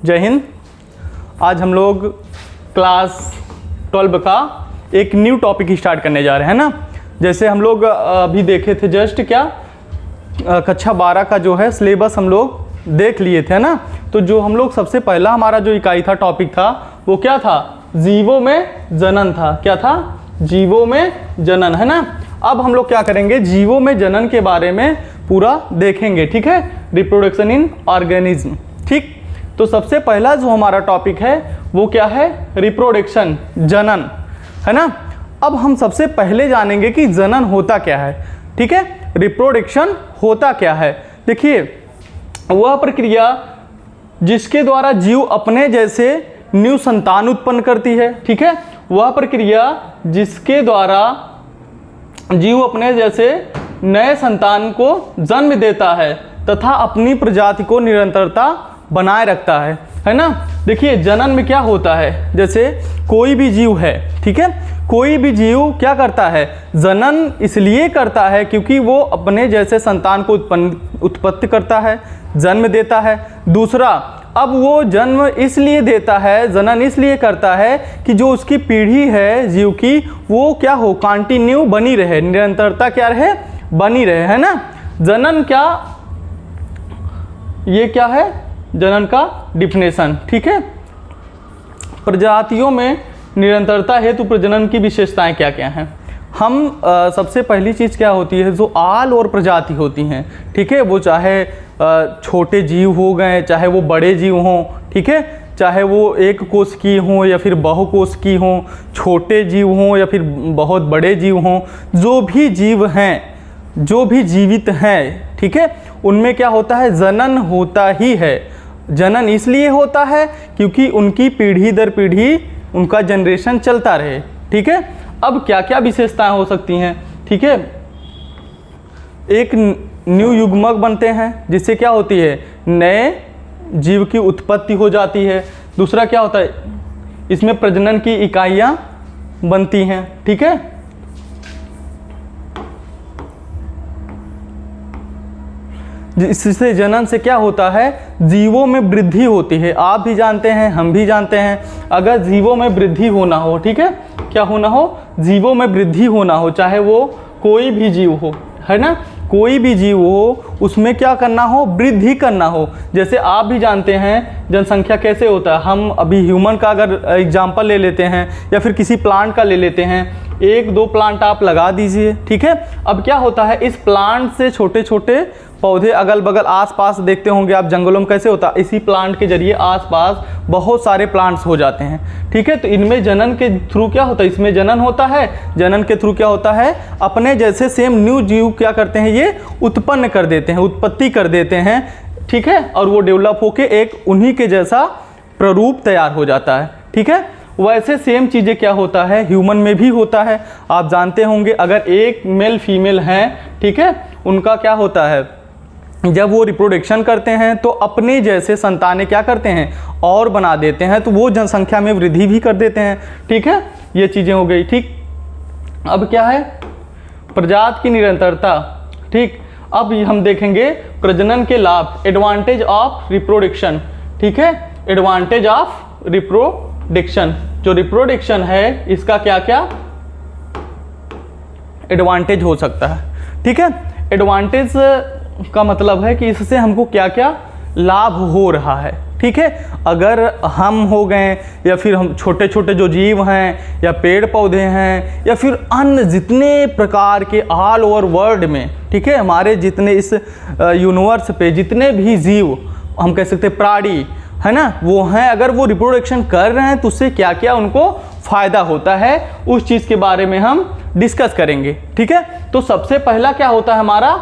जय हिंद। आज हम लोग क्लास 12 का एक न्यू टॉपिक स्टार्ट करने जा रहे हैं ना। जैसे हम लोग अभी देखे थे जस्ट क्या कक्षा 12 का जो है सिलेबस हम लोग देख लिए थे ना। तो जो हम लोग सबसे पहला हमारा जो इकाई था, टॉपिक था, वो क्या था? जीवों में जनन था। क्या था? जीवों में जनन, है ना। अब हम लोग क्या करेंगे, जीवों में जनन के बारे में पूरा देखेंगे, ठीक है। रिप्रोडक्शन इन ऑर्गेनिज्म, ठीक। तो सबसे पहला जो हमारा टॉपिक है वो क्या है? रिप्रोडक्शन, जनन, है ना। अब हम सबसे पहले जानेंगे कि जनन होता क्या है, ठीक है। रिप्रोडक्शन होता क्या है? देखिए, वह प्रक्रिया जिसके द्वारा जीव अपने जैसे न्यू संतान उत्पन्न करती है, ठीक है। वह प्रक्रिया जिसके द्वारा जीव अपने जैसे नए संतान को जन्म देता है तथा अपनी प्रजाति को निरंतरता बनाए रखता है ना। देखिए, जनन में क्या होता है, जैसे कोई भी जीव है, ठीक है। कोई भी जीव क्या करता है? जनन इसलिए करता है क्योंकि वो अपने जैसे संतान को उत्पत्ति करता है, जन्म देता है। दूसरा, अब वो जन्म इसलिए देता है, जनन इसलिए करता है कि जो उसकी पीढ़ी है जीव की, वो क्या हो? कंटिन्यू बनी रहे, निरंतरता क्या रहे? बनी रहे, है ना। जनन क्या, ये क्या है जनन का डिफिनेशन, ठीक है। प्रजातियों में निरंतरता हेतु प्रजनन की विशेषताएं क्या क्या हैं? हम सबसे पहली चीज़ क्या होती है, जो आल और प्रजाति होती हैं, ठीक है। वो चाहे छोटे जीव हो गए, चाहे वो बड़े जीव हों, ठीक है। चाहे वो एक कोष की हों या फिर बहुकोष की हों, छोटे जीव हों या फिर बहुत बड़े जीव हों, जो भी जीव हैं, जो भी जीवित हैं, ठीक है, उनमें क्या होता है? जनन होता ही है। जनन इसलिए होता है क्योंकि उनकी पीढ़ी दर पीढ़ी उनका जनरेशन चलता रहे, ठीक है। अब क्या क्या विशेषताएं हो सकती हैं, ठीक है। एक न्यू युग्मक बनते हैं जिससे क्या होती है? नए जीव की उत्पत्ति हो जाती है। दूसरा क्या होता है? इसमें प्रजनन की इकाइयां बनती हैं, ठीक है। इससे जनन से क्या होता है? जीवों में वृद्धि होती है। आप भी जानते हैं, हम भी जानते हैं, अगर जीवों में वृद्धि होना हो, ठीक है, क्या होना हो? जीवों में वृद्धि होना हो, चाहे वो कोई भी जीव हो, है ना, कोई भी जीव हो, उसमें क्या करना हो? वृद्धि करना हो। जैसे आप भी जानते हैं जनसंख्या कैसे होता है। हम अभी ह्यूमन का अगर एग्जाम्पल ले लेते हैं या फिर किसी प्लांट का ले लेते हैं, एक दो प्लांट आप लगा दीजिए, ठीक है। अब क्या होता है, इस प्लांट से छोटे छोटे पौधे अगल बगल आसपास देखते होंगे आप, जंगलों में कैसे होता है, इसी प्लांट के जरिए आसपास बहुत सारे प्लांट्स हो जाते हैं, ठीक है। तो इनमें जनन के थ्रू क्या होता है? इसमें जनन होता है। जनन के थ्रू क्या होता है? अपने जैसे सेम न्यू जीव क्या करते हैं? ये उत्पन्न कर देते हैं, उत्पत्ति कर देते हैं, ठीक है। और वो डेवलप होके एक उन्हीं के जैसा प्ररूप तैयार हो जाता है, ठीक है। वैसे सेम चीज़ें क्या होता है? ह्यूमन में भी होता है। आप जानते होंगे, अगर एक मेल फीमेल हैं, ठीक है, उनका क्या होता है? जब वो रिप्रोडक्शन करते हैं तो अपने जैसे संतानें क्या करते हैं? और बना देते हैं, तो वो जनसंख्या में वृद्धि भी कर देते हैं, ठीक है। ये चीज़ें हो गई, ठीक। अब क्या है? प्रजाति की निरंतरता, ठीक। अब हम देखेंगे प्रजनन के लाभ, एडवांटेज ऑफ रिप्रोडक्शन, ठीक है। एडवांटेज ऑफ रिप्रोडक्शन, जो रिप्रोडक्शन है इसका क्या क्या एडवांटेज हो सकता है, ठीक है। एडवांटेज का मतलब है कि इससे हमको क्या क्या लाभ हो रहा है, ठीक है। अगर हम हो गए या फिर हम छोटे छोटे जो जीव हैं या पेड़ पौधे हैं या फिर अन्य जितने प्रकार के ऑल ओवर वर्ल्ड में, ठीक है, हमारे जितने इस यूनिवर्स पे जितने भी जीव, हम कह सकते हैं प्राणी, है ना, वो हैं, अगर वो रिप्रोडक्शन कर रहे हैं तो उससे क्या क्या उनको फ़ायदा होता है, उस चीज़ के बारे में हम डिस्कस करेंगे, ठीक है। तो सबसे पहला क्या होता है हमारा?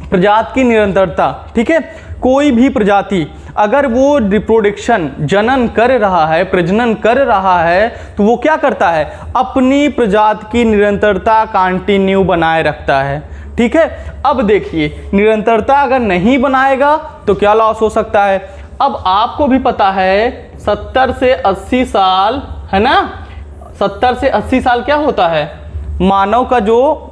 प्रजाति की निरंतरता, ठीक है। कोई भी प्रजाति अगर वो रिप्रोडक्शन, जनन कर रहा है, प्रजनन कर रहा है, तो वो क्या करता है? अपनी प्रजाति की निरंतरता कंटिन्यू बनाए रखता है, ठीक है। अब देखिए, निरंतरता अगर नहीं बनाएगा तो क्या लॉस हो सकता है? अब आपको भी पता है 70 से 80 साल, है ना, 70 से 80 साल क्या होता है? मानव का जो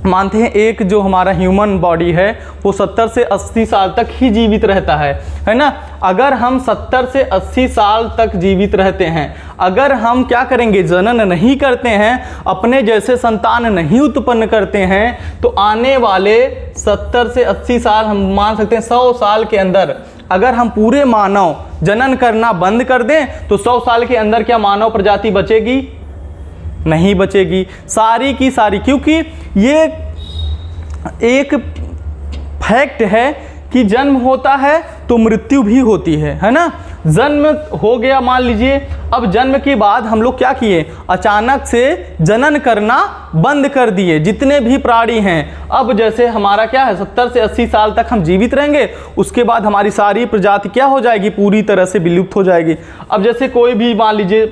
मानते हैं एक जो हमारा ह्यूमन बॉडी है वो 70 से 80 साल तक ही जीवित रहता है ना। अगर हम 70 से 80 साल तक जीवित रहते हैं, अगर हम क्या करेंगे, जनन नहीं करते हैं, अपने जैसे संतान नहीं उत्पन्न करते हैं, तो आने वाले 70 से 80 साल, हम मान सकते हैं 100 साल के अंदर अगर हम पूरे मानव जनन करना बंद कर दें तो 100 साल के अंदर क्या मानव प्रजाति बचेगी? नहीं बचेगी, सारी की सारी। क्योंकि ये एक फैक्ट है कि जन्म होता है तो मृत्यु भी होती है ना। जन्म हो गया मान लीजिए, अब जन्म के बाद हम लोग क्या किए, अचानक से जनन करना बंद कर दिए। जितने भी प्राणी हैं, अब जैसे हमारा क्या है 70 से 80 साल तक हम जीवित रहेंगे, उसके बाद हमारी सारी प्रजाति क्या हो जाएगी, पूरी तरह से विलुप्त हो जाएगी। अब जैसे कोई भी मान लीजिए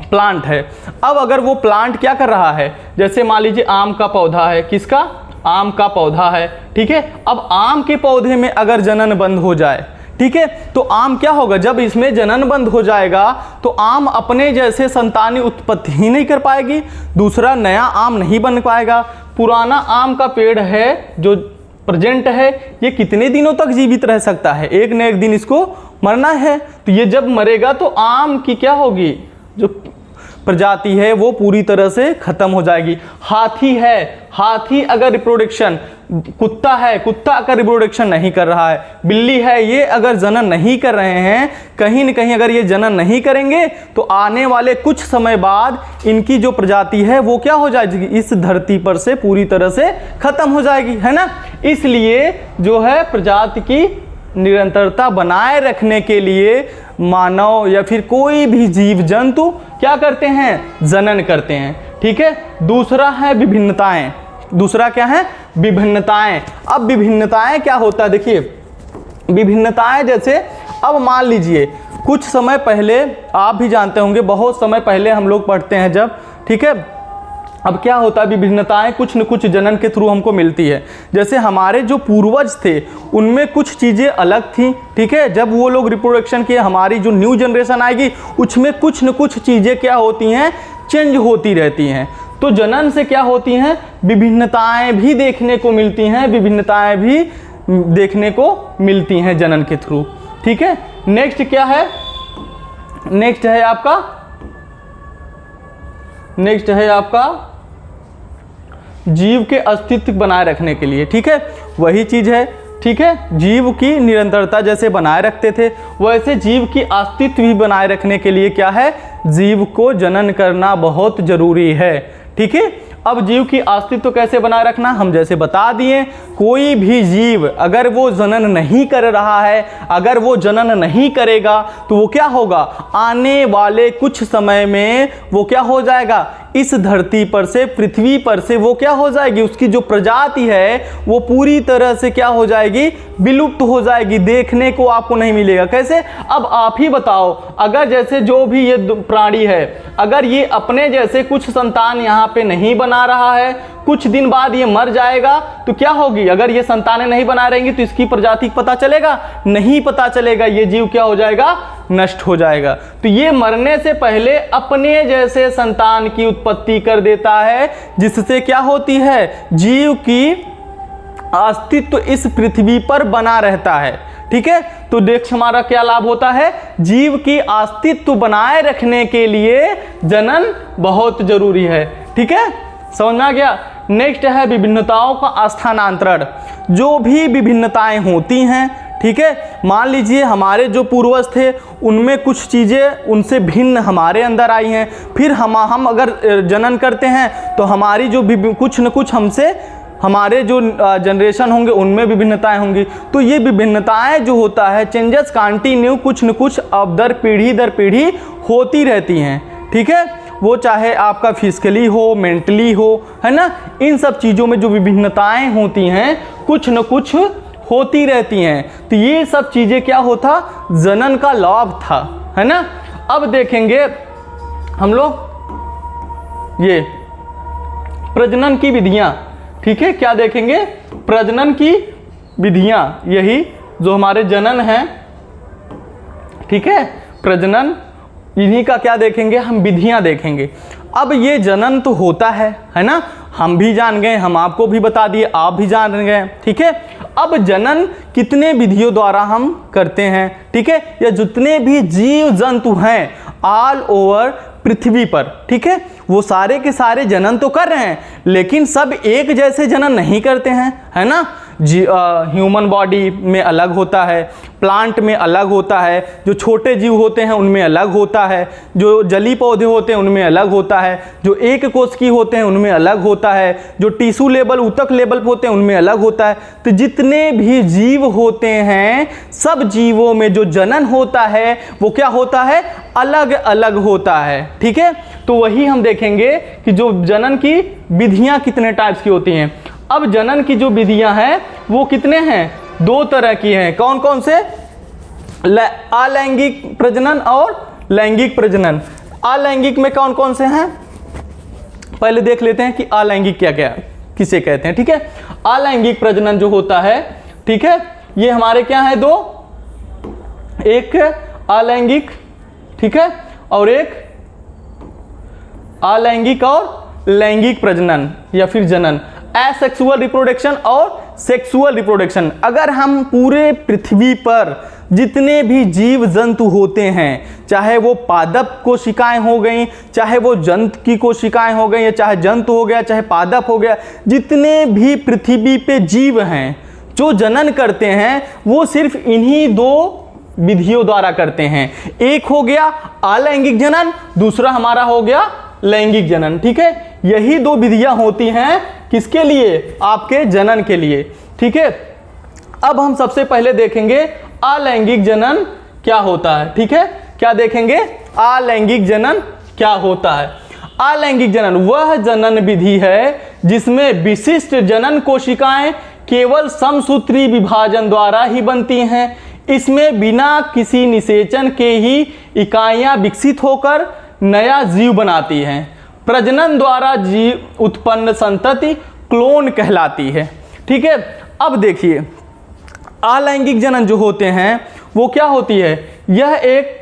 प्लांट है, अब अगर वो प्लांट क्या कर रहा है, जैसे मान लीजिए आम का पौधा है, किसका, आम का पौधा है, ठीक है। अब आम के पौधे में अगर जनन बंद हो जाए, ठीक है, तो आम क्या होगा, जब इसमें जनन बंद हो जाएगा तो आम अपने जैसे संतानी उत्पत्ति ही नहीं कर पाएगी, दूसरा नया आम नहीं बन पाएगा। पुराना आम का पेड़ है जो प्रेजेंट है, ये कितने दिनों तक जीवित रह सकता है, एक न एक दिन इसको मरना है। तो ये जब मरेगा तो आम की क्या होगी, जो प्रजाति है वो पूरी तरह से खत्म हो जाएगी। हाथी है, हाथी अगर रिप्रोडक्शन, कुत्ता है, कुत्ता अगर रिप्रोडक्शन नहीं कर रहा है, बिल्ली है, ये अगर जनन नहीं कर रहे हैं, कहीं न कहीं अगर ये जनन नहीं करेंगे तो आने वाले कुछ समय बाद इनकी जो प्रजाति है वो क्या हो जाएगी, इस धरती पर से पूरी तरह से खत्म हो जाएगी, है ना। इसलिए जो है प्रजाति की निरंतरता बनाए रखने के लिए मानव या फिर कोई भी जीव जंतु क्या करते हैं, जनन करते हैं, ठीक है। दूसरा है विभिन्नताएं, दूसरा क्या है, विभिन्नताएं। अब विभिन्नताएं क्या होता है, देखिए विभिन्नताएं जैसे अब मान लीजिए कुछ समय पहले, आप भी जानते होंगे, बहुत समय पहले हम लोग पढ़ते हैं जब, ठीक है। अब क्या होता है, विभिन्नताएं कुछ न कुछ जनन के थ्रू हमको मिलती है। जैसे हमारे जो पूर्वज थे उनमें कुछ चीज़ें अलग थी, ठीक है। जब वो लोग रिप्रोडक्शन किए, हमारी जो न्यू जनरेशन आएगी उसमें कुछ न कुछ चीज़ें क्या होती हैं, चेंज होती रहती हैं। तो जनन से क्या होती हैं, विभिन्नताएं भी देखने को मिलती हैं, विभिन्नताएं भी देखने को मिलती हैं जनन के थ्रू, ठीक है। नेक्स्ट क्या है, नेक्स्ट है आपका जीव के अस्तित्व बनाए रखने के लिए, ठीक है, वही चीज़ है, ठीक है। जीव की निरंतरता जैसे बनाए रखते थे, वैसे जीव की अस्तित्व भी बनाए रखने के लिए क्या है, जीव को जनन करना बहुत जरूरी है, ठीक है। अब जीव की अस्तित्व कैसे बनाए रखना, हम जैसे बता दिए, कोई भी जीव अगर वो जनन नहीं कर रहा है, अगर वो जनन नहीं करेगा तो वो क्या होगा, आने वाले कुछ समय में वो क्या हो जाएगा, इस धरती पर से, पृथ्वी पर से वो क्या हो जाएगी, उसकी जो प्रजाति है वो पूरी तरह से क्या हो जाएगी, विलुप्त हो जाएगी, देखने को आपको नहीं मिलेगा। कैसे, अब आप ही बताओ, अगर जैसे जो भी ये प्राणी है, अगर ये अपने जैसे कुछ संतान यहाँ पे नहीं बना रहा है, कुछ दिन बाद ये मर जाएगा तो क्या होगी, अगर ये संतानें नहीं बना रहेंगी तो इसकी प्रजाति पता चलेगा, नहीं पता चलेगा, ये जीव क्या हो जाएगा, नष्ट हो जाएगा। तो ये मरने से पहले अपने जैसे संतान की उत्पत्ति कर देता है, जिससे क्या होती है, जीव की अस्तित्व इस पृथ्वी पर बना रहता है, ठीक है। तो देख हमारा क्या लाभ होता है, जीव की अस्तित्व बनाए रखने के लिए जनन बहुत जरूरी है, ठीक है, समझ में आ गया। नेक्स्ट है विभिन्नताओं का स्थानांतरण। जो भी विभिन्नताएं होती हैं, ठीक है, मान लीजिए हमारे जो पूर्वज थे उनमें कुछ चीज़ें उनसे भिन्न हमारे अंदर आई हैं, फिर हम अगर जनन करते हैं तो हमारी जो कुछ न कुछ हमसे, हमारे जो जनरेशन होंगे उनमें विभिन्नताएं होंगी। तो ये विभिन्नताएं जो होता है, चेंजेस कंटिन्यू कुछ न कुछ अब पीढ़ी दर पीढ़ी होती रहती हैं, ठीक है। वो चाहे आपका फिजिकली हो, मेंटली हो, है ना, इन सब चीज़ों में जो विभिन्नताएं होती हैं कुछ न कुछ होती रहती हैं। तो ये सब चीज़ें क्या होता, जनन का लाभ था, है ना। अब देखेंगे हम लोग ये प्रजनन की विधियां, ठीक है, क्या देखेंगे, प्रजनन की विधियां, यही जो हमारे जनन है, ठीक है, प्रजनन, इन्हीं का क्या देखेंगे हम, विधियां देखेंगे। अब ये जनन तो होता है ना, हम भी जान गए, हम आपको भी बता दिए, आप भी जान गए, ठीक है। अब जनन कितने विधियों द्वारा हम करते हैं, ठीक है, या जितने भी जीव जंतु हैं ऑल ओवर पृथ्वी पर, ठीक है, वो सारे के सारे जनन तो कर रहे हैं, लेकिन सब एक जैसे जनन नहीं करते हैं, है ना। ह्यूमन बॉडी में अलग होता है, प्लांट में अलग होता है, जो छोटे जीव होते हैं उनमें अलग होता है, जो जली पौधे होते हैं उनमें अलग होता है, जो एक कोशिकीय होते हैं उनमें अलग होता है, जो टिश्यू लेवल ऊतक लेवल पे होते हैं उनमें अलग होता है। तो जितने भी जीव होते हैं, सब जीवों में जो जनन होता है वो क्या होता है, अलग अलग होता है, ठीक है। तो वही हम देखेंगे कि जो जनन की विधियां कितने टाइप्स की होती हैं। अब जनन की जो विधियां हैं वो कितने हैं, 2 तरह की हैं। कौन कौन से, अलैंगिक प्रजनन और लैंगिक प्रजनन। अलैंगिक में कौन कौन से हैं, पहले देख लेते हैं कि अलैंगिक क्या क्या किसे कहते हैं, ठीक है। अलैंगिक प्रजनन जो होता है, ठीक है, ये हमारे क्या है 2, एक अलैंगिक, ठीक है, और एक अलैंगिक और लैंगिक प्रजनन या फिर जनन। एसेक्सुअल रिप्रोडक्शन और सेक्सुअल रिप्रोडक्शन। अगर हम पूरे पृथ्वी पर जितने भी जीव जंतु होते हैं, चाहे वो पादप कोशिकाएं हो गई, चाहे वो जंतु की कोशिकाएं हो गई, या चाहे जंतु हो गया, चाहे पादप हो गया, जितने भी पृथ्वी पे जीव हैं जो जनन करते हैं वो सिर्फ इन्हीं 2 विधियों द्वारा करते हैं। एक हो गया अलैंगिक जनन, दूसरा हमारा हो गया लैंगिक जनन, ठीक है। यही 2 विधियां होती हैं किसके लिए, आपके जनन के लिए, ठीक है। अब हम सबसे पहले देखेंगे अलैंगिक जनन क्या होता है, ठीक है। क्या देखेंगे, अलैंगिक जनन क्या होता है। अलैंगिक जनन वह जनन विधि है जिसमें विशिष्ट जनन कोशिकाएं केवल समसूत्री विभाजन द्वारा ही बनती हैं। इसमें बिना किसी निषेचन के ही इकाइयां विकसित होकर नया जीव बनाती हैं। प्रजनन द्वारा जीव उत्पन्न संतति क्लोन कहलाती है, ठीक है। अब देखिए अलैंगिक जनन जो होते हैं वो क्या होती है, यह एक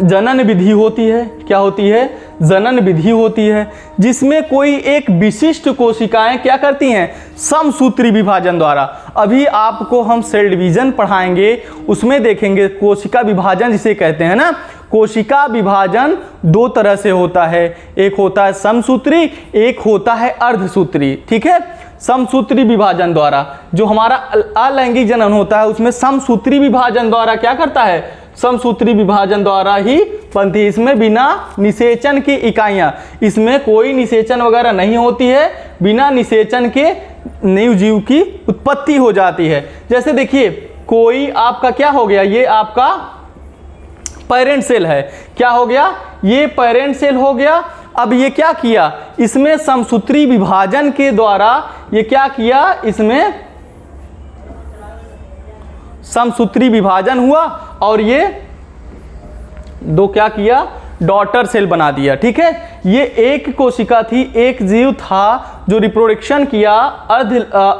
जनन विधि होती है। क्या होती है, जनन विधि होती है जिसमें कोई एक विशिष्ट कोशिकाएं क्या करती हैं, समसूत्री विभाजन द्वारा। अभी आपको हम सेल डिवीजन पढ़ाएंगे, उसमें देखेंगे कोशिका विभाजन जिसे कहते हैं ना। कोशिका विभाजन 2 तरह से होता है, एक होता है समसूत्री, एक होता है अर्धसूत्री, ठीक है। समसूत्री विभाजन द्वारा जो हमारा अलैंगिक जनन होता है उसमें समसूत्री विभाजन द्वारा क्या करता है, समसूत्री विभाजन द्वारा ही बनती है। इसमें बिना निषेचन की इकाइयां, इसमें कोई निषेचन वगैरह नहीं होती है, बिना निषेचन के नए जीव की उत्पत्ति हो जाती है। जैसे देखिए कोई आपका क्या हो गया, ये आपका पेरेंट सेल है, क्या हो गया, ये पेरेंट सेल हो गया। अब ये क्या किया, इसमें समसूत्री विभाजन के द्वारा ये क्या किया, इसमें समसूत्री विभाजन हुआ और ये 2 क्या किया, डॉटर सेल बना दिया, ठीक है। ये एक कोशिका थी, एक जीव था जो रिप्रोडक्शन किया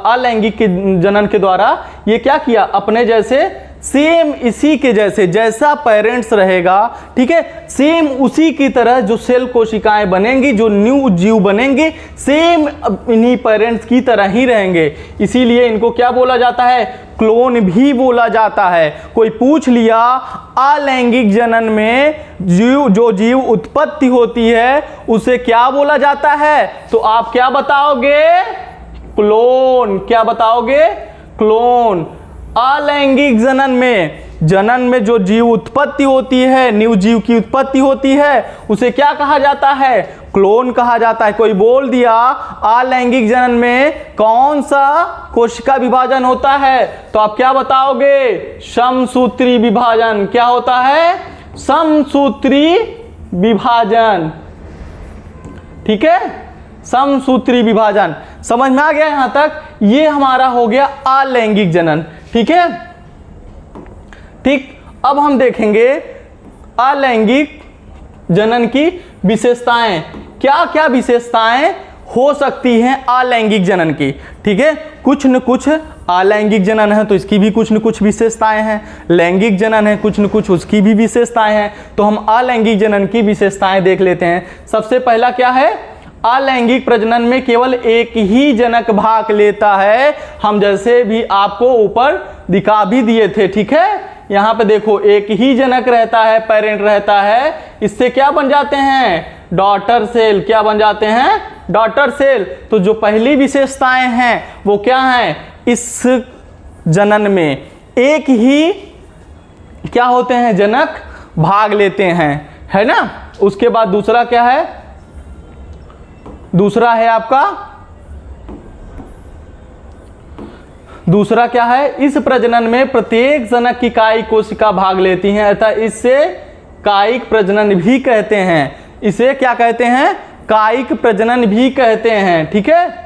अलैंगिक के जनन के द्वारा। ये क्या किया, अपने जैसे सेम इसी के जैसे, जैसा पेरेंट्स रहेगा, ठीक है, सेम उसी की तरह जो सेल कोशिकाएं बनेंगी, जो न्यू जीव बनेंगे, सेम इन्हीं पेरेंट्स की तरह ही रहेंगे। इसीलिए इनको क्या बोला जाता है, क्लोन भी बोला जाता है। कोई पूछ लिया अलैंगिक जनन में जो जीव उत्पत्ति होती है उसे क्या बोला जाता है, तो आप क्या बताओगे, क्लोन। क्या बताओगे, क्लोन। अलैंगिक जनन में जो जीव उत्पत्ति होती है, न्यू जीव की उत्पत्ति होती है, उसे क्या कहा जाता है, क्लोन कहा जाता है। कोई बोल दिया अलैंगिक जनन में कौन सा कोशिका विभाजन होता है, तो आप क्या बताओगे, समसूत्री विभाजन। क्या होता है, समसूत्री विभाजन, ठीक है, समसूत्री विभाजन। समझ में आ गया यहां तक, ये हमारा हो गया अलैंगिक जनन, ठीक है। ठीक, अब हम देखेंगे अलैंगिक जनन की विशेषताएं, क्या क्या विशेषताएं हो सकती हैं अलैंगिक जनन की, ठीक है। कुछ न कुछ अलैंगिक जनन है तो इसकी भी कुछ न कुछ विशेषताएं हैं, लैंगिक जनन है कुछ न कुछ उसकी भी विशेषताएं हैं। तो हम अलैंगिक जनन की विशेषताएं देख लेते हैं। सबसे पहला क्या है, अलैंगिक प्रजनन में केवल एक ही जनक भाग लेता है। हम जैसे भी आपको ऊपर दिखा भी दिए थे, ठीक है, यहाँ पे देखो एक ही जनक रहता है, पेरेंट रहता है। इससे क्या बन जाते हैं, डॉटर सेल। क्या बन जाते हैं, डॉटर सेल। तो जो पहली विशेषताएं हैं वो क्या हैं, इस जनन में एक ही क्या होते हैं, जनक भाग लेते हैं, है ना। उसके बाद दूसरा क्या है, दूसरा है आपका, दूसरा क्या है, इस प्रजनन में प्रत्येक जनक की कायिक कोशिका भाग लेती हैं, अतः इससे कायिक प्रजनन भी कहते हैं। इसे क्या कहते हैं, कायिक प्रजनन भी कहते हैं, ठीक है।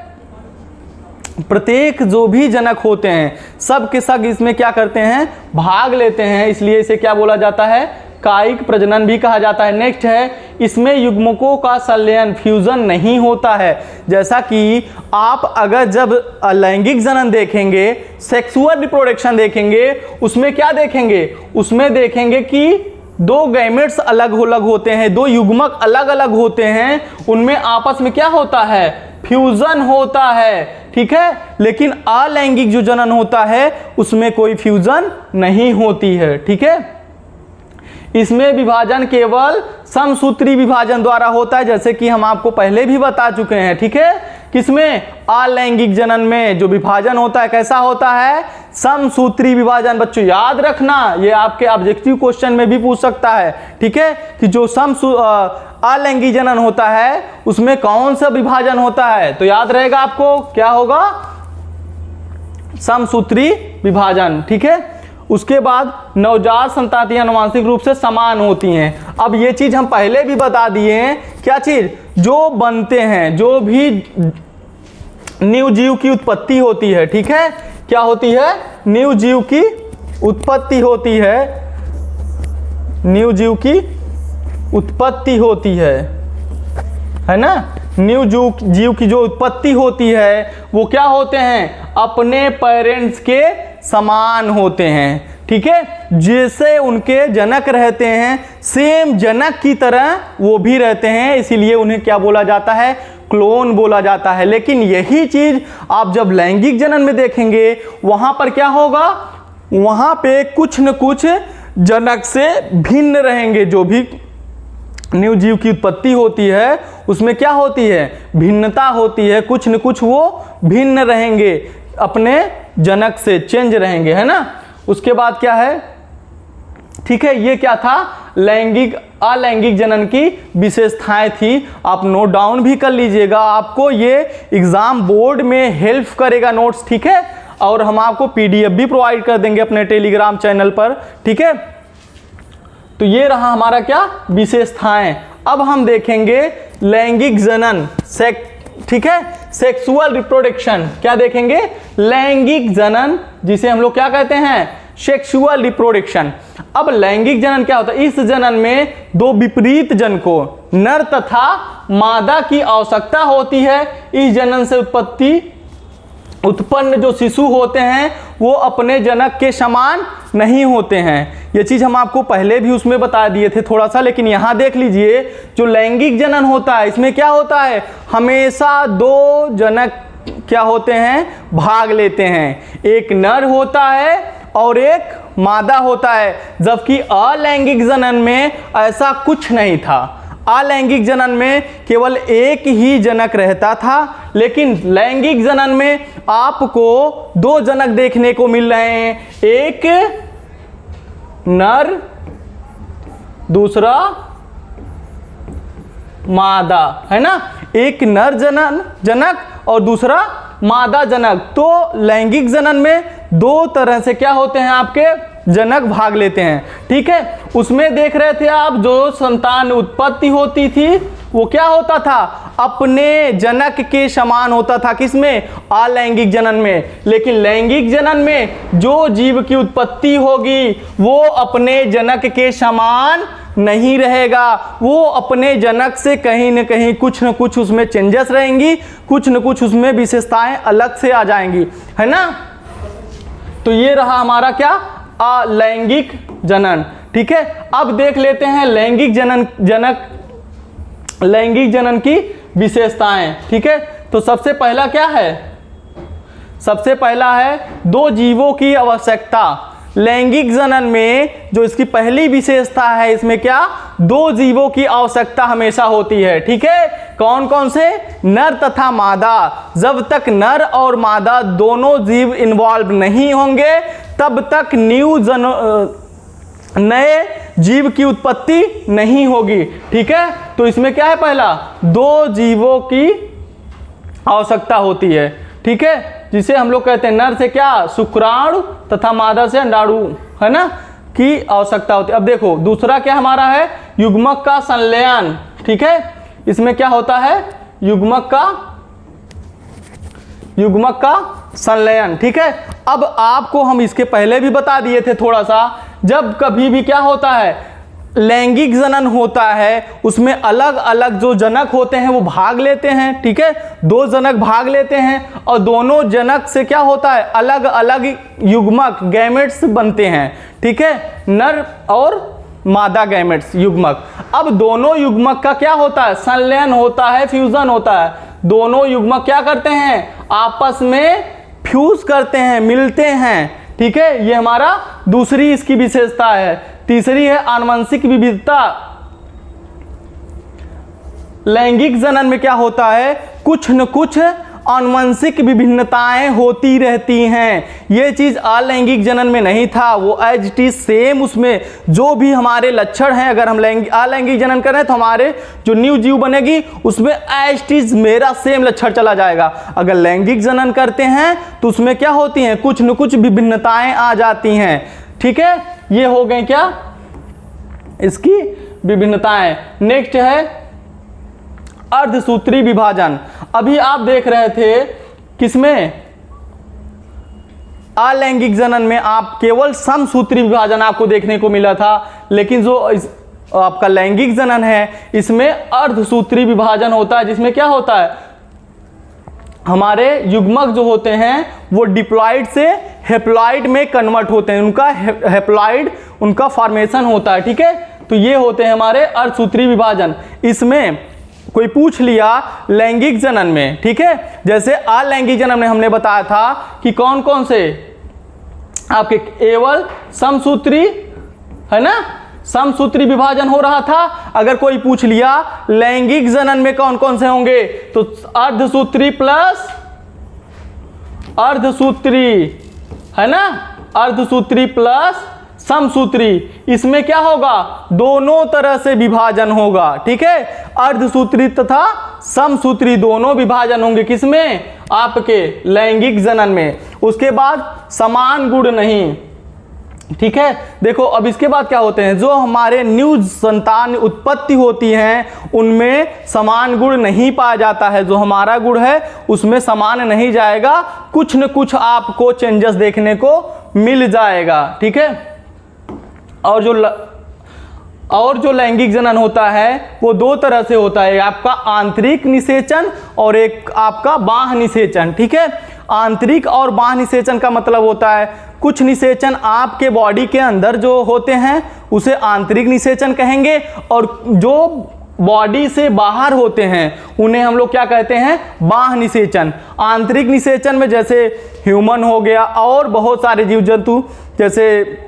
प्रत्येक जो भी जनक होते हैं सब के सब इसमें क्या करते हैं, भाग लेते हैं, इसलिए इसे क्या बोला जाता है, कायिक प्रजनन भी कहा जाता है। नेक्स्ट है, इसमें युग्मकों का संलयन फ्यूजन नहीं होता है। जैसा कि आप अगर जब अलैंगिक जनन देखेंगे, सेक्सुअल रिप्रोडक्शन देखेंगे, उसमें क्या देखेंगे, उसमें देखेंगे कि दो गैमेट्स अलग अलग होते हैं, दो युग्मक अलग अलग होते हैं, उनमें आपस में क्या होता है, फ्यूजन होता है, ठीक है। लेकिन अलैंगिक जो जनन होता है उसमें कोई फ्यूजन नहीं होती है, ठीक है। इसमें विभाजन केवल समसूत्री विभाजन द्वारा होता है, जैसे कि हम आपको पहले भी बता चुके हैं, ठीक है। किसमें, अलैंगिक जनन में जो विभाजन होता है कैसा होता है, समसूत्री विभाजन। बच्चों याद रखना, ये आपके ऑब्जेक्टिव क्वेश्चन में भी पूछ सकता है, ठीक है, कि जो अलैंगिक जनन होता है उसमें कौन सा विभाजन होता है। तो याद रहेगा आपको, क्या होगा, समसूत्री विभाजन, ठीक है। उसके बाद नवजात संततियां आनुवांशिक रूप से समान होती हैं। अब ये चीज हम पहले भी बता दिए हैं, क्या चीज, जो बनते हैं, जो भी न्यू जीव की उत्पत्ति होती है, ठीक है, क्या होती है, न्यू जीव की उत्पत्ति होती है, न्यू जीव की उत्पत्ति होती है ना। न्यू जीव की जो उत्पत्ति होती है वो क्या होते हैं, अपने पेरेंट्स के समान होते हैं, ठीक है। जैसे उनके जनक रहते हैं सेम जनक की तरह वो भी रहते हैं, इसीलिए उन्हें क्या बोला जाता है, क्लोन बोला जाता है। लेकिन यही चीज आप जब लैंगिक जनन में देखेंगे वहां पर क्या होगा, वहां पे कुछ न कुछ जनक से भिन्न रहेंगे। जो भी न्यू जीव की उत्पत्ति होती है उसमें क्या होती है, भिन्नता होती है, कुछ न कुछ वो भिन्न रहेंगे, अपने जनक से चेंज रहेंगे, है ना। उसके बाद क्या है, ठीक है, ये क्या था, लैंगिक अलैंगिक जनन की विशेषताएं थी। आप नोट डाउन भी कर लीजिएगा, आपको ये एग्जाम बोर्ड में हेल्प करेगा नोट्स, ठीक है। और हम आपको पीडीएफ भी प्रोवाइड कर देंगे अपने टेलीग्राम चैनल पर, ठीक है। तो ये रहा हमारा क्या, विशेषताएं। अब हम देखेंगे लैंगिक जनन, ठीक है, सेक्सुअल रिप्रोडक्शन। क्या देखेंगे, लैंगिक जनन, जिसे हम लोग क्या कहते हैं, सेक्सुअल रिप्रोडक्शन। अब लैंगिक जनन क्या होता है, इस जनन में दो विपरीत जनकों, नर तथा मादा की आवश्यकता होती है। इस जनन से उत्पन्न जो शिशु होते हैं वो अपने जनक के समान नहीं होते हैं। ये चीज हम आपको पहले भी उसमें बता दिए थे थोड़ा सा, लेकिन यहां देख लीजिए, जो लैंगिक जनन होता है इसमें क्या होता है, हमेशा दो जनक क्या होते हैं, भाग लेते हैं, एक नर होता है और एक मादा होता है। जबकि अलैंगिक जनन में ऐसा कुछ नहीं था। अलैंगिक जनन में केवल एक ही जनक रहता था, लेकिन लैंगिक जनन में आपको दो जनक देखने को मिल रहे हैं, एक नर दूसरा मादा, है ना। एक नर जनक और दूसरा मादा जनक। तो लैंगिक जनन में दो तरह से क्या होते हैं, आपके जनक भाग लेते हैं, ठीक है। उसमें देख रहे थे आप, जो संतान उत्पत्ति होती थी वो क्या होता था, अपने जनक के समान होता था, किसमें, अलैंगिक जनन में। लेकिन लैंगिक जनन में जो जीव की उत्पत्ति होगी वो अपने जनक के समान नहीं रहेगा, वो अपने जनक से कहीं न कहीं कुछ न कुछ उसमें चेंजेस रहेंगी, कुछ न कुछ उसमें विशेषताएं अलग से आ जाएंगी, है ना। तो ये रहा हमारा क्या, अलैंगिक जनन। ठीक है, अब देख लेते हैं लैंगिक जनन की विशेषताएं। ठीक है, तो सबसे पहला क्या है, सबसे पहला है दो जीवों की आवश्यकता। लैंगिक जनन में जो इसकी पहली विशेषता है, इसमें क्या, दो जीवों की आवश्यकता हमेशा होती है। ठीक है, कौन कौन से, नर तथा मादा। जब तक नर और मादा दोनों जीव इन्वॉल्व नहीं होंगे तब तक नए जीव की उत्पत्ति नहीं होगी। ठीक है, तो इसमें क्या है, पहला दो जीवों की आवश्यकता होती है। ठीक है, जिसे हम लोग कहते हैं नर से क्या, शुक्राणु तथा मादा से अंडाणु, है ना, की आवश्यकता होती है। अब देखो दूसरा क्या हमारा है, युग्मक का संलयन। ठीक है, इसमें क्या होता है, युग्मक का संलयन। ठीक है, अब आपको हम इसके पहले भी बता दिए थे थोड़ा सा, जब कभी भी क्या होता है, लैंगिक जनन होता है, उसमें अलग अलग जो जनक होते हैं वो भाग लेते हैं। ठीक है, दो जनक भाग लेते हैं और दोनों जनक से क्या होता है, अलग अलग युग्मक गैमेट्स बनते हैं। ठीक है, नर और मादा गैमेट्स युग्मक। अब दोनों युग्मक का क्या होता है, संलयन होता है, फ्यूजन होता है। दोनों युग्मक क्या करते हैं, आपस में फ्यूज करते हैं, मिलते हैं। ठीक है, ये हमारा दूसरी इसकी विशेषता है। तीसरी है आनुवंशिक विविधता। लैंगिक जनन में क्या होता है, कुछ न कुछ आनुवंशिक विभिन्नताएं होती रहती हैं। ये चीज अलैंगिक जनन में नहीं था, वो एज इट इज सेम, उसमें जो भी हमारे लक्षण हैं, अगर हम अलैंगिक जनन करें तो हमारे जो न्यू जीव बनेगी उसमें एज इट इज मेरा सेम लक्षण चला जाएगा। अगर लैंगिक जनन करते हैं तो उसमें क्या होती हैं, कुछ न कुछ विभिन्नताएं आ जाती हैं। ठीक है, ये हो गए क्या, इसकी विभिन्नताएं। नेक्स्ट है अर्धसूत्री विभाजन। अभी आप देख रहे थे किसमें, अलैंगिक जनन में आप केवल समसूत्री विभाजन आपको देखने को मिला था, लेकिन जो आपका लैंगिक जनन है इसमें अर्धसूत्री विभाजन होता है, जिसमें क्या होता है, हमारे युग्मक जो होते हैं वो डिप्लॉइड से हेप्लॉइड में कन्वर्ट होते हैं, उनका हेप्लॉइड उनका फॉर्मेशन होता है। ठीक है, तो ये होते हैं हमारे अर्धसूत्री विभाजन। इसमें कोई पूछ लिया लैंगिक जनन में, ठीक है, जैसे अलैंगिक जनन में हमने बताया था कि कौन कौन से आपके केवल समसूत्री, है ना, समसूत्री विभाजन हो रहा था। अगर कोई पूछ लिया लैंगिक जनन में कौन कौन से होंगे, तो अर्धसूत्री प्लस अर्धसूत्री, है ना, अर्धसूत्री प्लस समसूत्री, इसमें क्या होगा, दोनों तरह से विभाजन होगा। ठीक है, अर्धसूत्री तथा समसूत्री दोनों विभाजन होंगे, किसमें, आपके लैंगिक जनन में। उसके बाद समान गुण नहीं। ठीक है, देखो अब इसके बाद क्या होते हैं, जो हमारे न्यू संतान उत्पत्ति होती हैं उनमें समान गुण नहीं पाया जाता है। जो हमारा गुण है उसमें समान नहीं जाएगा, कुछ न कुछ आपको चेंजेस देखने को मिल जाएगा। ठीक है, और जो लैंगिक जनन होता है वो दो तरह से होता है, आपका आंतरिक निषेचन और एक आपका बाह्य निषेचन। ठीक है, आंतरिक और बाह्य निषेचन का मतलब होता है, कुछ निषेचन आपके बॉडी के अंदर जो होते हैं उसे आंतरिक निषेचन कहेंगे, और जो बॉडी से बाहर होते हैं उन्हें हम लोग क्या कहते हैं, बाह्य निषेचन। आंतरिक निषेचन में जैसे ह्यूमन हो गया और बहुत सारे जीव जंतु जैसे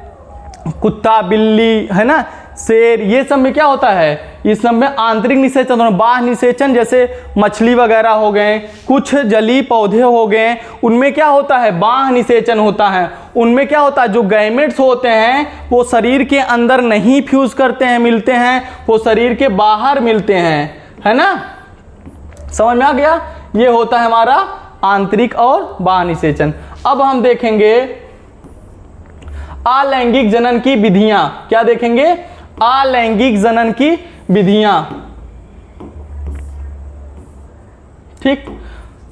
कुत्ता, बिल्ली, है ना, शेर, ये सब में क्या होता है, इस सब में आंतरिक निषेचन। और बाह्य निषेचन जैसे मछली वगैरह हो गए, कुछ जलीय पौधे हो गए, उनमें क्या होता है, बाह्य निषेचन होता है। उनमें क्या होता है, जो गैमेट्स होते हैं वो शरीर के अंदर नहीं फ्यूज करते हैं, मिलते हैं, वो शरीर के बाहर मिलते हैं, है ना, समझ में आ गया। ये होता है हमारा आंतरिक और बाह्य निषेचन। अब हम देखेंगे अलैंगिक जनन की विधियां। क्या देखेंगे, अलैंगिक जनन की विधियां। ठीक,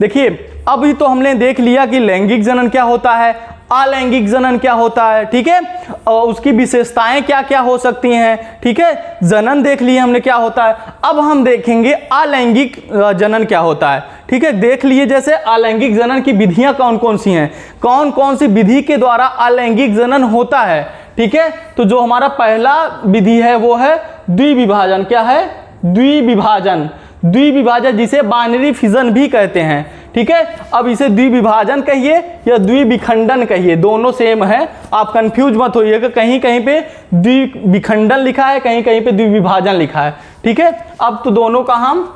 देखिए अभी तो हमने देख लिया कि लैंगिक जनन क्या होता है, अलैंगिक जनन क्या होता है। ठीक है, और उसकी विशेषताएं क्या क्या हो सकती हैं। ठीक है, जनन देख लिए हमने क्या होता है। अब हम देखेंगे अलैंगिक जनन क्या होता है। ठीक है, देख लिए जैसे अलैंगिक जनन की विधियां कौन कौन सी हैं, कौन कौन सी विधि के द्वारा अलैंगिक जनन होता है। ठीक है, तो जो हमारा पहला विधि है वो है द्विविभाजन। क्या है? द्विविभाजन। द्विविभाजन जिसे बाइनरी फिजन भी कहते हैं। ठीक है, अब इसे द्विविभाजन कहिए या द्विविखंडन कहिए, दोनों सेम है, आप कंफ्यूज मत होइएगा। कहीं कहीं पे द्विविखंडन लिखा है, कहीं कहीं पे द्विविभाजन लिखा है। ठीक है, अब तो दोनों का हम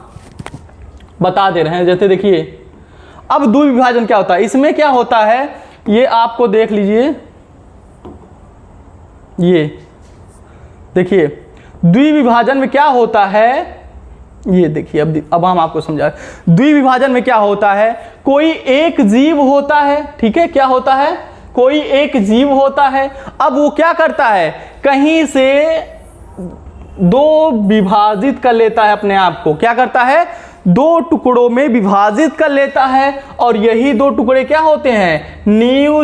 बता दे रहे हैं। जैसे देखिए अब द्विविभाजन क्या होता है, इसमें क्या होता है ये आपको देख लीजिए। ये देखिए द्विविभाजन में क्या होता है, ये देखिए अब हम आपको समझा। द्विविभाजन में क्या होता है, कोई एक जीव होता है। ठीक है, क्या होता है, कोई एक जीव होता है। अब वो क्या करता है, कहीं से दो विभाजित कर लेता है अपने आप को। क्या करता है, दो टुकड़ों में विभाजित कर लेता है, और यही दो टुकड़े क्या होते हैं, न्यू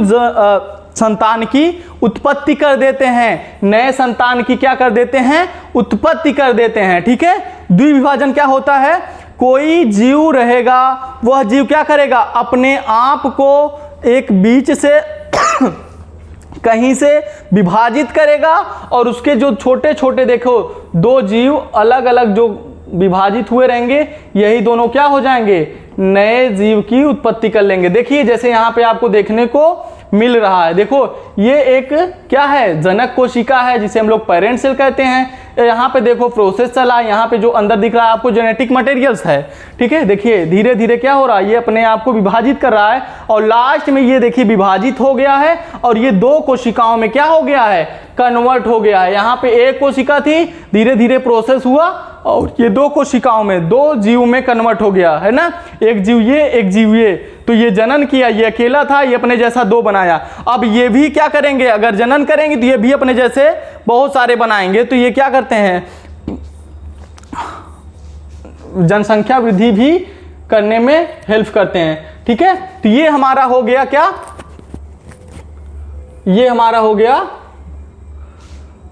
संतान की उत्पत्ति कर देते हैं, नए संतान की क्या कर देते हैं, उत्पत्ति कर देते हैं। ठीक है, द्विविभाजन क्या होता है, कोई जीव रहेगा, वह जीव क्या करेगा, अपने आप को एक बीच से कहीं से विभाजित करेगा, और उसके जो छोटे छोटे देखो दो जीव अलग अलग जो विभाजित हुए रहेंगे, यही दोनों क्या हो जाएंगे, नए जीव की उत्पत्ति कर लेंगे। देखिए जैसे यहाँ पे आपको देखने को मिल रहा है, देखो ये एक क्या है, जनक कोशिका है जिसे हम लोग पेरेंट सेल कहते हैं। यहाँ पे देखो प्रोसेस चला है, यहाँ पे जो अंदर दिख रहा है आपको जेनेटिक मटेरियल्स है। ठीक है, देखिए धीरे धीरे क्या हो रहा है, ये अपने आप को विभाजित कर रहा है, और लास्ट में ये देखिए विभाजित हो गया है, और ये दो कोशिकाओं में क्या हो गया है, कन्वर्ट हो गया है। यहाँ पे एक कोशिका थी, धीरे धीरे प्रोसेस हुआ, और ये दो कोशिकाओं में, दो जीव में कन्वर्ट हो गया है ना, एक जीव ये एक जीव ये। तो ये जनन किया, ये अकेला था, ये अपने जैसा दो बनाया। अब ये भी क्या करेंगे, अगर जनन करेंगे तो ये भी अपने जैसे बहुत सारे बनाएंगे। तो ये क्या करते हैं, जनसंख्या वृद्धि भी करने में हेल्प करते हैं। ठीक है, तो ये हमारा हो गया क्या, ये हमारा हो गया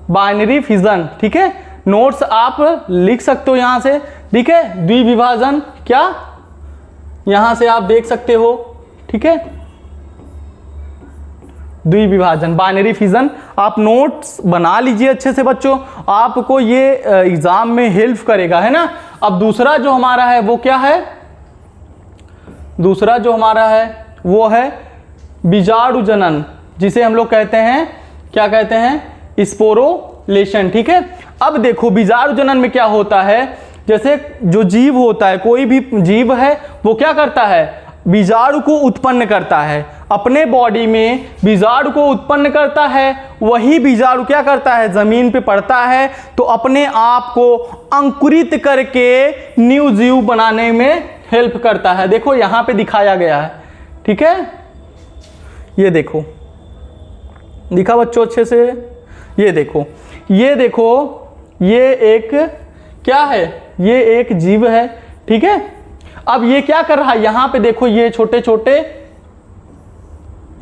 बाइनरी फिजन। ठीक है, नोट्स आप लिख सकते हो यहां से। ठीक है, द्विविभाजन क्या, यहां से आप देख सकते हो। ठीक है, द्विविभाजन बाइनरी फिजन आप नोट्स बना लीजिए अच्छे से बच्चों, आपको ये एग्जाम में हेल्प करेगा, है ना। अब दूसरा जो हमारा है वो क्या है, दूसरा जो हमारा है वो है बीजाणु जनन, जिसे हम लोग कहते हैं, क्या कहते हैं, स्पोरोलेशन। ठीक है, अब देखो बीजाणु जनन में क्या होता है, जैसे जो जीव होता है, कोई भी जीव है वो क्या करता है, बीजाणु को उत्पन्न करता है, अपने बॉडी में बीजाणु को उत्पन्न करता है। वही बीजाणु क्या करता है, जमीन पे पड़ता है, तो अपने आप को अंकुरित करके न्यू जीव बनाने में हेल्प करता है। देखो यहां पे दिखाया गया है। ठीक है, ये देखो दिखा बच्चों अच्छे से, ये देखो, ये देखो, ये एक क्या है, ये एक जीव है। ठीक है, अब ये क्या कर रहा है, यहां पे देखो ये छोटे छोटे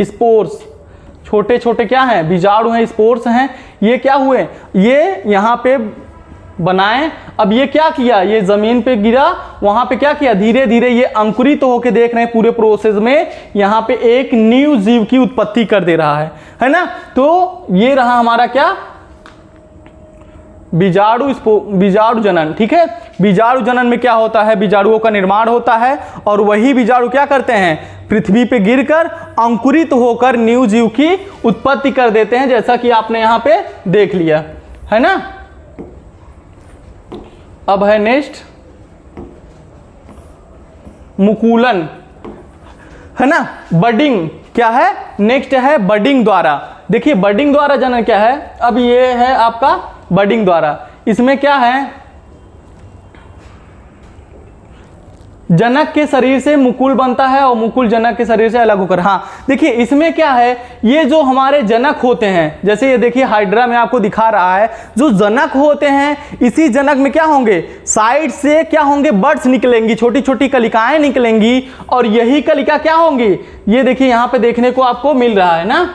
स्पोर्स, छोटे छोटे क्या हैं, बीजाणु हैं, स्पोर्स हैं। ये क्या हुए, ये यहां पे बनाए। अब ये क्या किया, ये जमीन पे गिरा, वहां पे क्या किया, धीरे धीरे ये अंकुरित तो होके देख रहे हैं पूरे प्रोसेस में, यहां पे एक न्यू जीव की उत्पत्ति कर दे रहा है ना। तो ये रहा हमारा क्या, बीजाणु जनन। ठीक है, बीजाणु जनन में क्या होता है, बीजाणुओं का निर्माण होता है, और वही बीजाणु क्या करते हैं, पृथ्वी पे गिरकर अंकुरित होकर न्यू जीव की उत्पत्ति कर देते हैं, जैसा कि आपने यहां पे देख लिया है ना। अब है नेक्स्ट मुकुलन, है ना, बडिंग। क्या है, नेक्स्ट है बडिंग द्वारा। देखिए बडिंग द्वारा जनन क्या है, अब ये है आपका बडिंग द्वारा। इसमें क्या है, जनक के शरीर से मुकुल बनता है, और मुकुल जनक के शरीर से अलग होकर। हाँ देखिए इसमें क्या है, ये जो हमारे जनक होते हैं, जैसे ये देखिए हाइड्रा में आपको दिखा रहा है, जो जनक होते हैं, इसी जनक में क्या होंगे, साइड से क्या होंगे, बड्स निकलेंगी, छोटी छोटी कलिकाएं निकलेंगी, और यही कलिका क्या होंगी, ये देखिए यहां पे देखने को आपको मिल रहा है ना।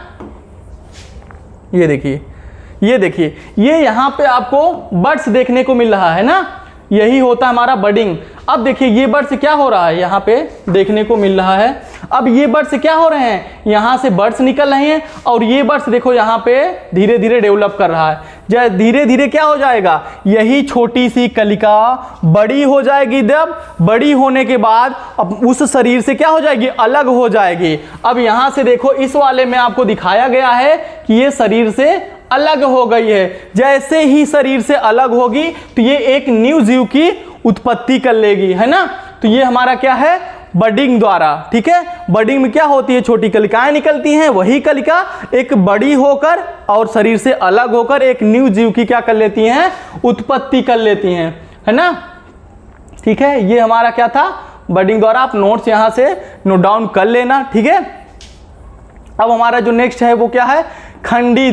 ये देखिए, ये देखिए, ये यहां पे आपको बड्स देखने को मिल रहा है ना। यही होता है हमारा बडिंग। अब देखिए ये बर्ड्स क्या हो रहा है, यहाँ पे देखने को मिल रहा है। अब ये बर्ड्स क्या हो रहे हैं, यहाँ से बर्ड्स निकल रहे हैं और ये बर्ड्स देखो यहाँ पे धीरे धीरे डेवलप कर रहा है। जब धीरे धीरे क्या हो जाएगा, यही छोटी सी कलिका बड़ी हो जाएगी। जब बड़ी होने के बाद अब उस शरीर से क्या हो जाएगी, अलग हो जाएगी। अब यहाँ से देखो इस वाले में आपको दिखाया गया है कि ये शरीर से अलग हो गई है। जैसे ही शरीर से अलग होगी तो ये एक न्यू जीव की उत्पत्ति कर लेगी, है ना। तो ये हमारा क्या है, बडिंग द्वारा। ठीक है, बडिंग में क्या होती है, छोटी कलिकाएं निकलती हैं, वही कलिका एक बड़ी होकर और शरीर से अलग होकर एक न्यू जीव की क्या कर लेती हैं, उत्पत्ति कर लेती हैं, है ना। ठीक है, ये हमारा क्या था, बडिंग द्वारा। आप नोट्स यहां से नोट डाउन कर लेना। ठीक है, अब हमारा जो नेक्स्ट है वो क्या है, खंडी,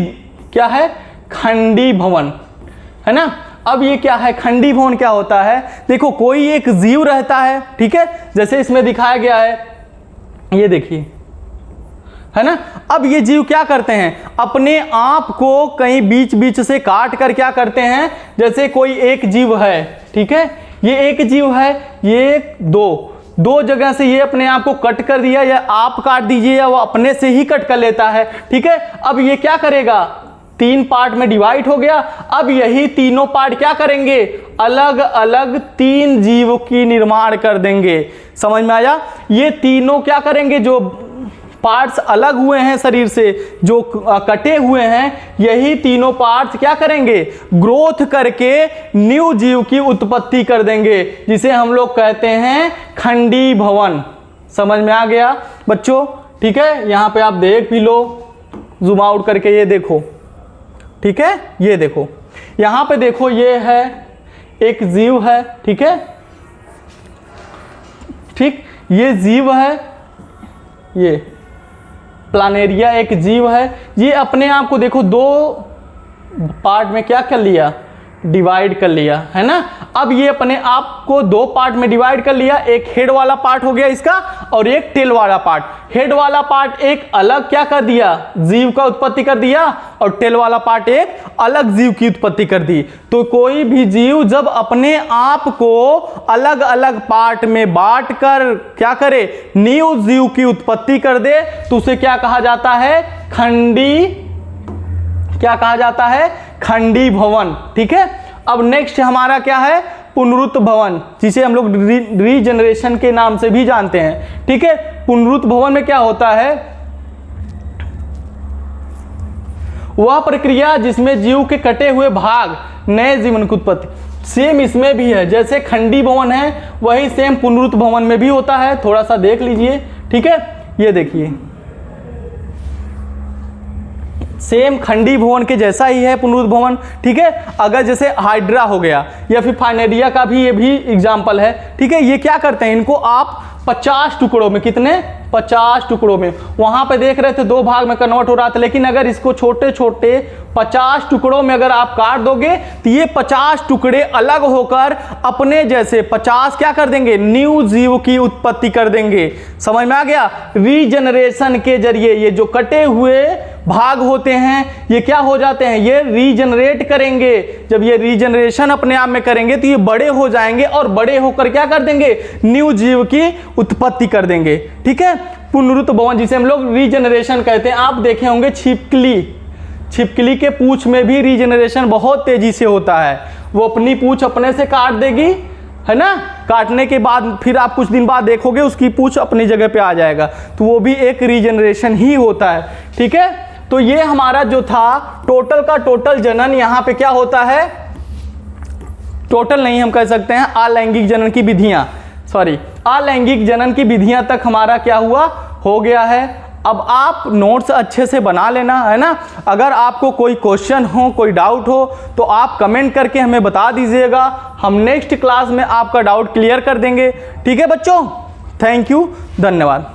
क्या है, खंडी भवन, है ना। अब ये क्या है, खंडी भवन क्या होता है, देखो कोई एक जीव रहता है, ठीक है, जैसे इसमें दिखाया गया है, ये देखिए, है ना। अब ये जीव क्या करते हैं, अपने आप को कहीं बीच बीच से काट कर क्या करते हैं, जैसे कोई एक जीव है, ठीक है, ये एक जीव है, ये दो जगह से ये अपने आप को कट कर दिया, या आप काट दीजिए या वो अपने से ही कट कर लेता है। ठीक है, अब ये क्या करेगा, 3 पार्ट में डिवाइड हो गया। अब यही तीनों पार्ट क्या करेंगे, अलग अलग 3 जीव की निर्माण कर देंगे। समझ में आया, ये तीनों क्या करेंगे, जो पार्ट्स अलग हुए हैं शरीर से, जो कटे हुए हैं, यही तीनों पार्ट्स क्या करेंगे, ग्रोथ करके न्यू जीव की उत्पत्ति कर देंगे, जिसे हम लोग कहते हैं खंडी भवन। समझ में आ गया बच्चों। ठीक है, यहां पे आप देख भी लो, जूम आउट करके, ये देखो, ठीक है, ये देखो, यहां पे देखो, ये है एक जीव है, ठीक है, ठीक, ये जीव है, ये प्लानेरिया एक जीव है। ये अपने आप को देखो 2 पार्ट में क्या कर लिया, डिवाइड कर लिया, है ना। अब ये अपने आप को 2 पार्ट में डिवाइड कर लिया, एक हेड वाला पार्ट हो गया इसका और एक टेल वाला पार्ट। हेड वाला पार्ट एक अलग क्या कर दिया, जीव का उत्पत्ति कर दिया, और टेल वाला पार्ट एक अलग जीव की उत्पत्ति कर दी। तो कोई भी जीव जब अपने आप को अलग अलग पार्ट में बांट कर क्या करे, न्यू जीव की उत्पत्ति कर दे, तो उसे क्या कहा जाता है, खंडी, क्या कहा जाता है, खंडी भवन। ठीक है, अब नेक्स्ट हमारा क्या है, पुनरुत्त भवन, जिसे हम लोग रीजनरेशन के नाम से भी जानते हैं। ठीक है, पुनरुत्त भवन में क्या होता है, वह प्रक्रिया जिसमें जीव के कटे हुए भाग नए जीवन की उत्पत्ति। सेम इसमें भी है, जैसे खंडी भवन है वही सेम पुनरुत्त भवन में भी होता है। थोड़ा सा देख लीजिए, ठीक है, ये देखिए, सेम खंडी भवन के जैसा ही है पुनरुत्त भवन। ठीक है, अगर जैसे हाइड्रा हो गया या फिर फाइनेरिया का भी ये भी एग्जाम्पल है। ठीक है, ये क्या करते हैं, इनको आप 50 टुकड़ों में, कितने, 50 टुकड़ों में, वहां पे देख रहे थे 2 भाग में कन्वर्ट हो रहा था, लेकिन अगर इसको छोटे छोटे 50 टुकड़ों में अगर आप काट दोगे तो ये 50 टुकड़े अलग होकर अपने जैसे 50 क्या कर देंगे, न्यू जीव की उत्पत्ति कर देंगे। समझ में आ गया, रीजनरेशन के जरिए ये जो कटे हुए भाग होते हैं ये क्या हो जाते हैं, ये रीजनरेट करेंगे। जब ये रीजनरेशन अपने आप में करेंगे तो ये बड़े हो जाएंगे और बड़े होकर क्या कर देंगे, न्यू जीव की उत्पत्ति कर देंगे। ठीक है, पुनरुत्त भवन जिसे हम लोग रीजनरेशन कहते हैं। आप देखे होंगे छिपकली के पूंछ में भी रीजनरेशन बहुत तेजी से होता है। वो अपनी पूंछ अपने से काट देगी, है ना, काटने के बाद फिर आप कुछ दिन बाद देखोगे उसकी पूंछ अपनी जगह पे आ जाएगा, तो वो भी एक रीजनरेशन ही होता है। ठीक है, तो ये हमारा जो था टोटल का टोटल जनन यहाँ पे क्या होता है, टोटल नहीं हम कह सकते हैं, अलैंगिक जनन की विधियां, अलैंगिक जनन की विधियां तक हमारा क्या हुआ, हो गया है। अब आप नोट्स अच्छे से बना लेना, है ना। अगर आपको कोई क्वेश्चन हो, कोई डाउट हो तो आप कमेंट करके हमें बता दीजिएगा, हम नेक्स्ट क्लास में आपका डाउट क्लियर कर देंगे। ठीक है बच्चों, थैंक यू, धन्यवाद।